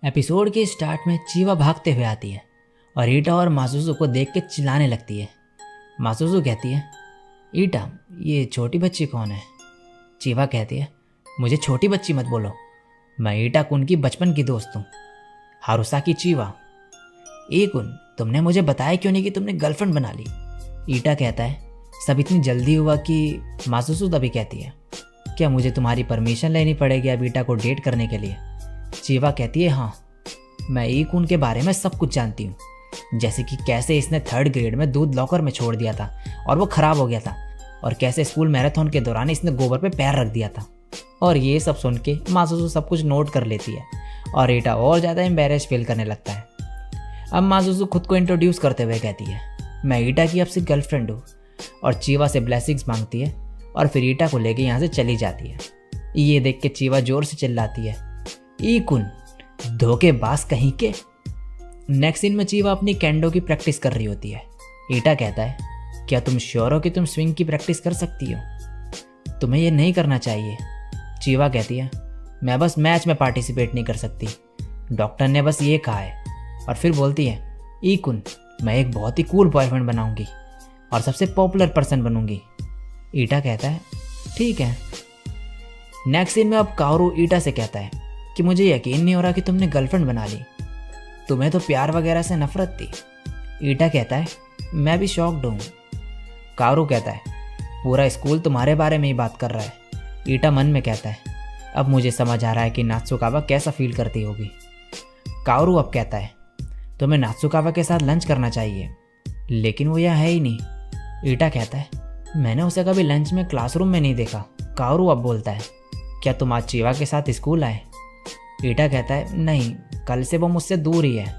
Episode के start में चीवा भागते हुए आती है और ईटा और मासुसु को देख के चिल्लाने लगती है। मासुसु कहती है, ईटा ये छोटी बच्ची कौन है? चीवा कहती है, मुझे छोटी बच्ची मत बोलो, मैं ईटा कुन की बचपन की दोस्त हूँ, हारुसाकी चीवा। ए कुन, तुमने मुझे बताया क्यों नहीं कि तुमने गर्लफ्रेंड बना ली? ईटा कहता है, सब इतनी जल्दी हुआ कि मासुसु तभी कहती है, क्या मुझे तुम्हारी परमिशन लेनी पड़ेगी अब ईटा को डेट करने के लिए? चीवा कहती है, हाँ, मैं ईकुन के बारे में सब कुछ जानती हूँ, जैसे कि कैसे इसने 3rd ग्रेड में दूध लॉकर में छोड़ दिया था और वो खराब हो गया था, और कैसे स्कूल मैराथन के दौरान इसने गोबर पे पैर रख दिया था। और ये सब सुन के मासुसु सब कुछ नोट कर लेती है और ईटा और ज़्यादा एम्बेरेस फील करने लगता है। अब मासुसु खुद को इंट्रोड्यूस करते हुए कहती है, मैं ईटा की अब से गर्लफ्रेंड हूँ, और चीवा से ब्लेसिंग्स मांगती है और फिर ईटा को लेके यहाँ से चली जाती है। ये देख के चीवा जोर से चिल्लाती है, ईकुन धोखेबाज कहीं के। नेक्स्ट सीन में चीवा अपनी कैंडो की प्रैक्टिस कर रही होती है। ईटा कहता है, क्या तुम श्योर हो कि तुम स्विंग की प्रैक्टिस कर सकती हो? तुम्हें ये नहीं करना चाहिए। चीवा कहती है, मैं बस मैच में पार्टिसिपेट नहीं कर सकती, डॉक्टर ने बस ये कहा है। और फिर बोलती है, ईकुन मैं एक बहुत ही कूल बॉयफ्रेंड बनाऊंगी और सबसे पॉपुलर पर्सन बनूंगी। ईटा कहता है, ठीक है। नेक्स्ट सीन में अब काओरू ईटा से कहता है कि मुझे यकीन नहीं हो रहा कि तुमने गर्लफ्रेंड बना ली, तुम्हें तो प्यार वगैरह से नफरत थी। ईटा कहता है, मैं भी शॉक्ड हूँ। काओरू कहता है, पूरा स्कूल तुम्हारे बारे में ही बात कर रहा है। ईटा मन में कहता है, अब मुझे समझ आ रहा है कि नात्सुकावा कैसा फील करती होगी। काओरू अब कहता है, तुम्हें नात्सुकावा के साथ लंच करना चाहिए, लेकिन वो यहाँ है ही नहीं। ईटा कहता है, मैंने उसे कभी लंच में क्लासरूम में नहीं देखा। काओरू अब बोलता है, क्या तुम आज चीवा के साथ स्कूल आए? ईटा कहता है, नहीं, कल से वो मुझसे दूर ही है।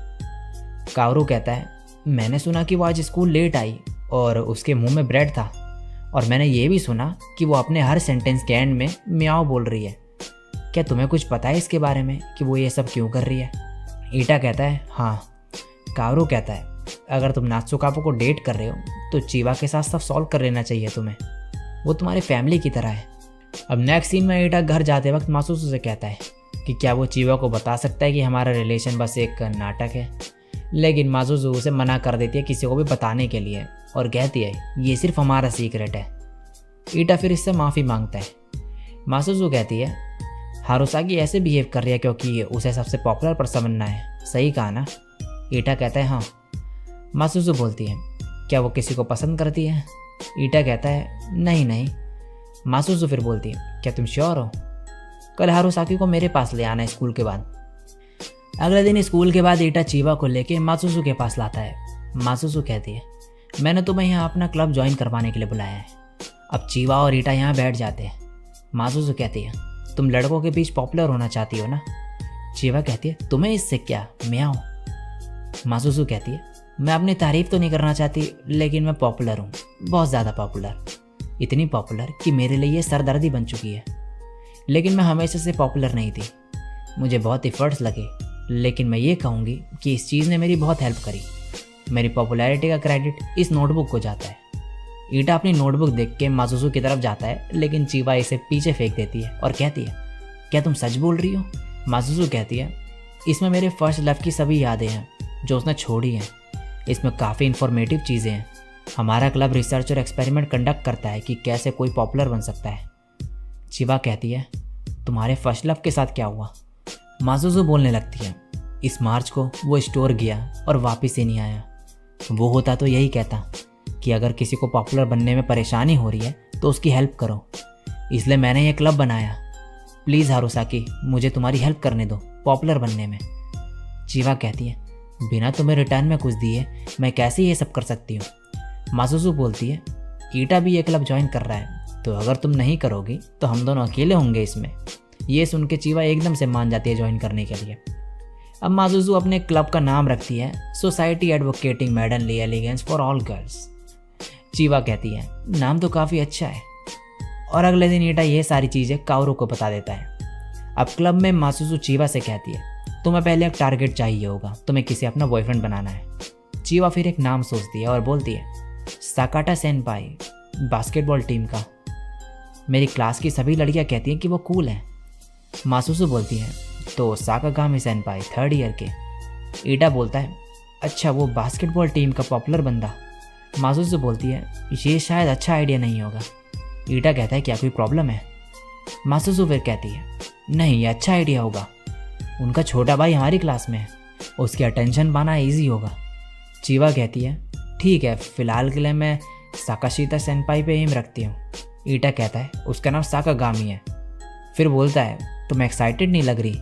काओरू कहता है, मैंने सुना कि वो आज स्कूल लेट आई और उसके मुंह में ब्रेड था, और मैंने ये भी सुना कि वो अपने हर सेंटेंस के एंड में म्याओ बोल रही है। क्या तुम्हें कुछ पता है इसके बारे में कि वो ये सब क्यों कर रही है? ईटा कहता है, हाँ। काओरू कहता है, अगर तुम नात्सुकावा को डेट कर रहे हो तो चीवा के साथ सब सॉल्व कर लेना चाहिए तुम्हें, वो तुम्हारी फैमिली की तरह है। अब नेक्स्ट सीन में ईटा घर जाते वक्त मासुसु से कहता है कि क्या वो चीवा को बता सकता है कि हमारा रिलेशन बस एक नाटक है, लेकिन मासुसु उसे मना कर देती है किसी को भी बताने के लिए और कहती है, ये सिर्फ हमारा सीक्रेट है। ईटा फिर इससे माफ़ी मांगता है। मासुसु कहती है, हारुसाकी ऐसे बिहेव कर रही है क्योंकि उसे सबसे पॉपुलर पर्सन बनना है, सही कहा ना? ईटा कहता है, हाँ। मासुसु बोलती है, क्या वो किसी को पसंद करती है? ईटा कहता है, नहीं नहीं। मासुसु फिर बोलती है, क्या तुम श्योर हो? कल हारुसाकी को मेरे पास ले आना है स्कूल के बाद। अगले दिन स्कूल के बाद ईटा चीवा को लेके मासुसु के पास लाता है। मासुसु कहती है, मैंने तुम्हें यहाँ अपना क्लब ज्वाइन करवाने के लिए बुलाया है। अब चीवा और ईटा यहाँ बैठ जाते हैं। मासुसु कहती है, तुम लड़कों के बीच पॉपुलर होना चाहती हो ना? चीवा कहती है, तुम्हें इससे क्या, म्याओ। मासुसु कहती है, मैं अपनी तारीफ तो नहीं करना चाहती, लेकिन मैं पॉपुलर हूँ, बहुत ज़्यादा पॉपुलर, इतनी पॉपुलर कि मेरे लिए ये सरदर्दी बन चुकी है। लेकिन मैं हमेशा से पॉपुलर नहीं थी, मुझे बहुत एफर्ट्स लगे, लेकिन मैं ये कहूँगी कि इस चीज़ ने मेरी बहुत हेल्प करी। मेरी पॉपुलैरिटी का क्रेडिट इस नोटबुक को जाता है। ईटा अपनी नोटबुक देख के मासुसु की तरफ जाता है, लेकिन चीवा इसे पीछे फेंक देती है और कहती है, क्या तुम सच बोल रही हो? मासुसु कहती है, इसमें मेरे फर्स्ट लव की सभी यादें हैं जो उसने छोड़ी हैं, इसमें काफ़ी इन्फॉर्मेटिव चीज़ें हैं। हमारा क्लब रिसर्च और एक्सपेरिमेंट कंडक्ट करता है कि कैसे कोई पॉपुलर बन सकता है। चीवा कहती है, तुम्हारे फर्स्ट लव के साथ क्या हुआ? मासुसु बोलने लगती है, इस मार्च को वो स्टोर गया और वापस ही नहीं आया। वो होता तो यही कहता कि अगर किसी को पॉपुलर बनने में परेशानी हो रही है तो उसकी हेल्प करो, इसलिए मैंने ये क्लब बनाया। प्लीज़ हारुसाकी, मुझे तुम्हारी हेल्प करने दो पॉपुलर बनने में। चीवा कहती है, बिना तुम्हें रिटर्न में कुछ दिए मैं कैसे ये सब कर सकती हूँ? मासुसु बोलती है, ईटा भी ये क्लब ज्वाइन कर रहा है, तो अगर तुम नहीं करोगी तो हम दोनों अकेले होंगे इसमें। ये सुन के चीवा एकदम से मान जाती है ज्वाइन करने के लिए। अब मासुसु अपने क्लब का नाम रखती है society advocating madly elegance for all girls. चीवा कहती है, नाम तो काफ़ी अच्छा है। और अगले दिन ईटा ये सारी चीज़ें काओरू को बता देता है। अब क्लब में मासुसु चीवा से कहती है, तुम्हें पहले एक टारगेट चाहिए होगा, तुम्हें किसी अपना बॉयफ्रेंड बनाना है। चीवा फिर एक नाम सोचती है और बोलती है, साकाटा सेनपाई, बास्केटबॉल टीम का। मेरी क्लास की सभी लड़कियां कहती हैं कि वो कूल है। मासुसु बोलती है, तो साकागामी सेनपाई 3rd ईयर के। ईटा बोलता है अच्छा वो बास्केटबॉल टीम का पॉपुलर बंदा। माजुसु बोलती है ये शायद अच्छा आइडिया नहीं होगा। ईटा कहता है क्या कोई प्रॉब्लम है? माजुसु फिर कहती है नहीं ये अच्छा आइडिया होगा, उनका छोटा भाई हमारी क्लास में है, उसकी अटेंशन पाना ईजी होगा। चीवा कहती है ठीक है फिलहाल के लिए मैं साकाशिता सेनपाई पे एम रखती हूँ। ईटा कहता है उसका नाम साकागामी है। फिर बोलता है तुम एक्साइटेड नहीं लग रही।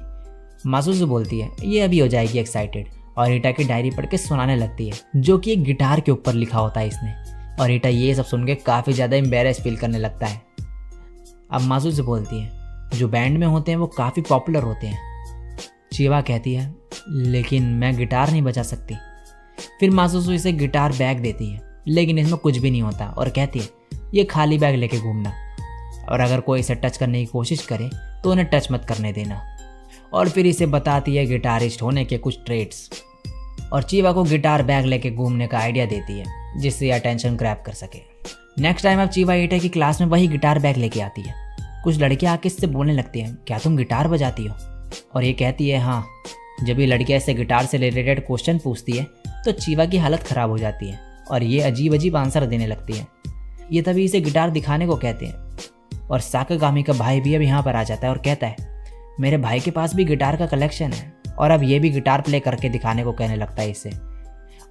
माजुसु बोलती है ये अभी हो जाएगी एक्साइटेड, और ईटा की डायरी पढ़ के सुनाने लगती है जो कि एक गिटार के ऊपर लिखा होता है इसने। और ईटा ये सब सुन के काफ़ी ज़्यादा एम्बेरस फील करने लगता है। अब माजुसु बोलती है जो बैंड में होते हैं वो काफ़ी पॉपुलर होते हैं। चीवा कहती है लेकिन मैं गिटार नहीं बजा सकती। फिर माजुसु इसे गिटार बैग देती है लेकिन इसमें कुछ भी नहीं होता और कहती है ये खाली बैग लेके घूमना, और अगर कोई इसे टच करने की कोशिश करे तो उन्हें टच मत करने देना। और फिर इसे बताती है गिटारिस्ट होने के कुछ ट्रेड्स, और चीवा को गिटार बैग लेके घूमने का आइडिया देती है जिससे अटेंशन ग्रैब कर सके। नेक्स्ट टाइम अब चीवा ईटा की क्लास में वही गिटार बैग लेके आती है। कुछ लड़कियां आके इससे बोलने लगती हैं क्या तुम गिटार बजाती हो? और ये कहती है हाँ। जब ये लड़कियां इससे गिटार से रिलेटेड क्वेश्चन पूछती है तो चीवा की हालत ख़राब हो जाती है और ये अजीब अजीब आंसर देने लगती है। ये तभी इसे गिटार दिखाने को कहते हैं, और साकागामी का भाई भी अब यहाँ पर आ जाता है और कहता है मेरे भाई के पास भी गिटार का कलेक्शन है, और अब ये भी गिटार प्ले करके दिखाने को कहने लगता है इससे।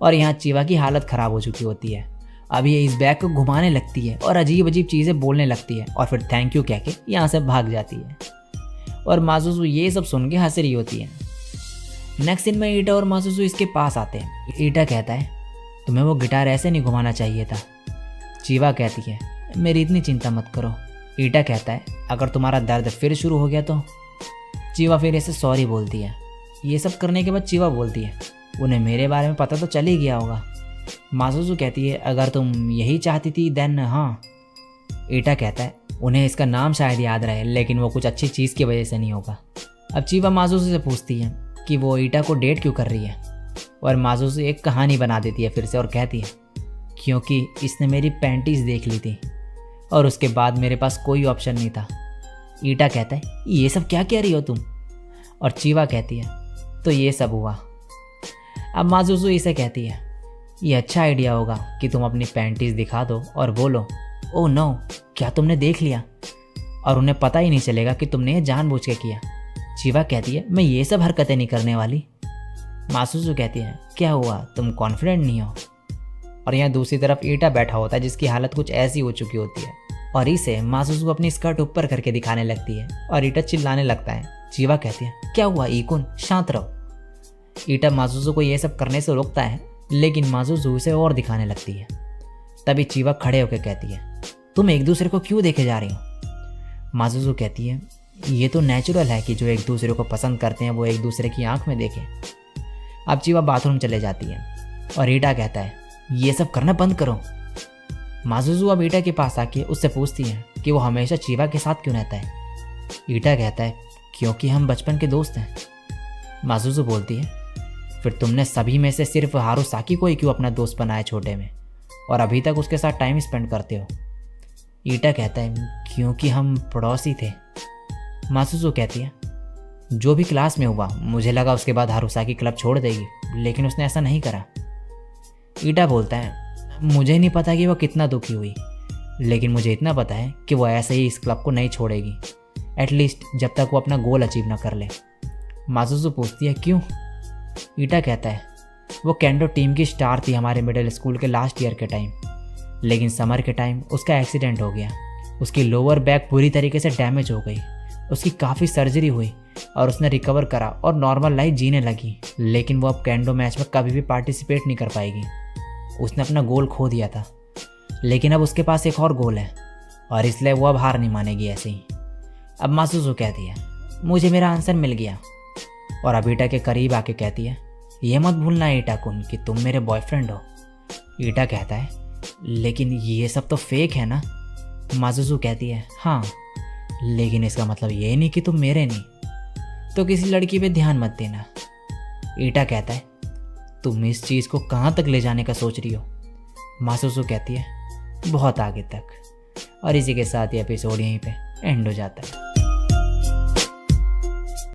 और यहाँ चीवा की हालत ख़राब हो चुकी होती है। अब ये इस बैग को घुमाने लगती है और अजीब अजीब चीज़ें बोलने लगती है, और फिर थैंक यू कह के यहाँ से भाग जाती है। और माजुसु ये सब सुन के हंस रही होती है। नेक्स्ट सीन में ईटा और माजुसु इसके पास आते हैं। ईटा कहता है तुम्हें वो गिटार ऐसे नहीं घुमाना चाहिए था। चीवा कहती है मेरी इतनी चिंता मत करो। ईटा कहता है अगर तुम्हारा दर्द फिर शुरू हो गया तो। चीवा फिर ऐसे सॉरी बोलती है। ये सब करने के बाद चीवा बोलती है उन्हें मेरे बारे में पता तो चल ही गया होगा। माजुसु कहती है अगर तुम यही चाहती थी देन हाँ। ईटा कहता है उन्हें इसका नाम शायद याद रहे लेकिन वो कुछ अच्छी चीज़ की वजह से नहीं होगा। अब चीवा माजुसु से पूछती है कि वो ईटा को डेट क्यों कर रही है, और माजुसु एक कहानी बना देती है फिर से और कहती है क्योंकि इसने मेरी पैंटीज देख ली थी और उसके बाद मेरे पास कोई ऑप्शन नहीं था। ईटा कहता है ये सब क्या कह रही हो तुम, और चीवा कहती है तो ये सब हुआ। अब माजुसु इसे कहती है ये अच्छा आइडिया होगा कि तुम अपनी पैंटीज दिखा दो और बोलो ओह नो क्या तुमने देख लिया, और उन्हें पता ही नहीं चलेगा कि तुमने ये जानबूझ के किया। चीवा कहती है मैं ये सब हरकतें नहीं करने वाली। माजुसु कहती है क्या हुआ तुम कॉन्फिडेंट नहीं हो। और यहाँ दूसरी तरफ ईटा बैठा होता है जिसकी हालत कुछ ऐसी हो चुकी होती है, और इसे माजुसु अपनी स्कर्ट ऊपर करके दिखाने लगती है और ईटा चिल्लाने लगता है। चीवा कहती है क्या हुआ ईकुन शांत रहो। ईटा माजुसु को ये सब करने से रोकता है लेकिन माजुसु उसे और दिखाने लगती है। तभी चीवा खड़े होकर कहती है तुम एक दूसरे को क्यों देखे जा रही हो। माजुसु कहती है ये तो नेचुरल है कि जो एक दूसरे को पसंद करते हैं वो एक दूसरे की आंख में देखें। अब चीवा बाथरूम चले जाती है और ईटा कहता है ये सब करना बंद करो। माजुसु अब ईटा के पास आके उससे पूछती है कि वो हमेशा चीवा के साथ क्यों रहता है। ईटा कहता है क्योंकि हम बचपन के दोस्त हैं। माजुसु बोलती है फिर तुमने सभी में से सिर्फ हारुसाकी को ही क्यों अपना दोस्त बनाया छोटे में, और अभी तक उसके साथ टाइम स्पेंड करते हो। ईटा कहता है क्योंकि हम पड़ोसी थे। माजुसु कहती है जो भी क्लास में हुआ मुझे लगा उसके बाद हारुसाकी क्लब छोड़ देगी, लेकिन उसने ऐसा नहीं करा। ईटा बोलता है मुझे नहीं पता कि वो कितना दुखी हुई, लेकिन मुझे इतना पता है कि वो ऐसे ही इस क्लब को नहीं छोड़ेगी, एटलीस्ट जब तक वो अपना गोल अचीव ना कर ले। माजुसु पूछती है क्यों। ईटा कहता है वो केंडो टीम की स्टार थी हमारे मिडिल स्कूल के लास्ट ईयर के टाइम, लेकिन समर के टाइम उसका एक्सीडेंट हो गया। उसकी लोअर बैक पूरी तरीके से डैमेज हो गई, उसकी काफ़ी सर्जरी हुई और उसने रिकवर करा और नॉर्मल लाइफ जीने लगी, लेकिन वो अब केंडो मैच में कभी भी पार्टिसिपेट नहीं कर पाएगी। उसने अपना गोल खो दिया था, लेकिन अब उसके पास एक और गोल है और इसलिए वो अब हार नहीं मानेगी ऐसे ही। अब माजुसु कहती है मुझे मेरा आंसर मिल गया, और अब ईटा के करीब आके कहती है ये मत भूलना ईटा कुन कि तुम मेरे बॉयफ्रेंड हो। ईटा कहता है लेकिन ये सब तो फेक है ना। माजुसु कहती है हाँ, लेकिन इसका मतलब ये नहीं कि तुम मेरे नहीं, तो किसी लड़की पे ध्यान मत देना। ईटा कहता है तुम इस चीज़ को कहाँ तक ले जाने का सोच रही हो। माजुसु कहती है बहुत आगे तक। और इसी के साथ ये एपिसोड यहीं पे एंड हो जाता है।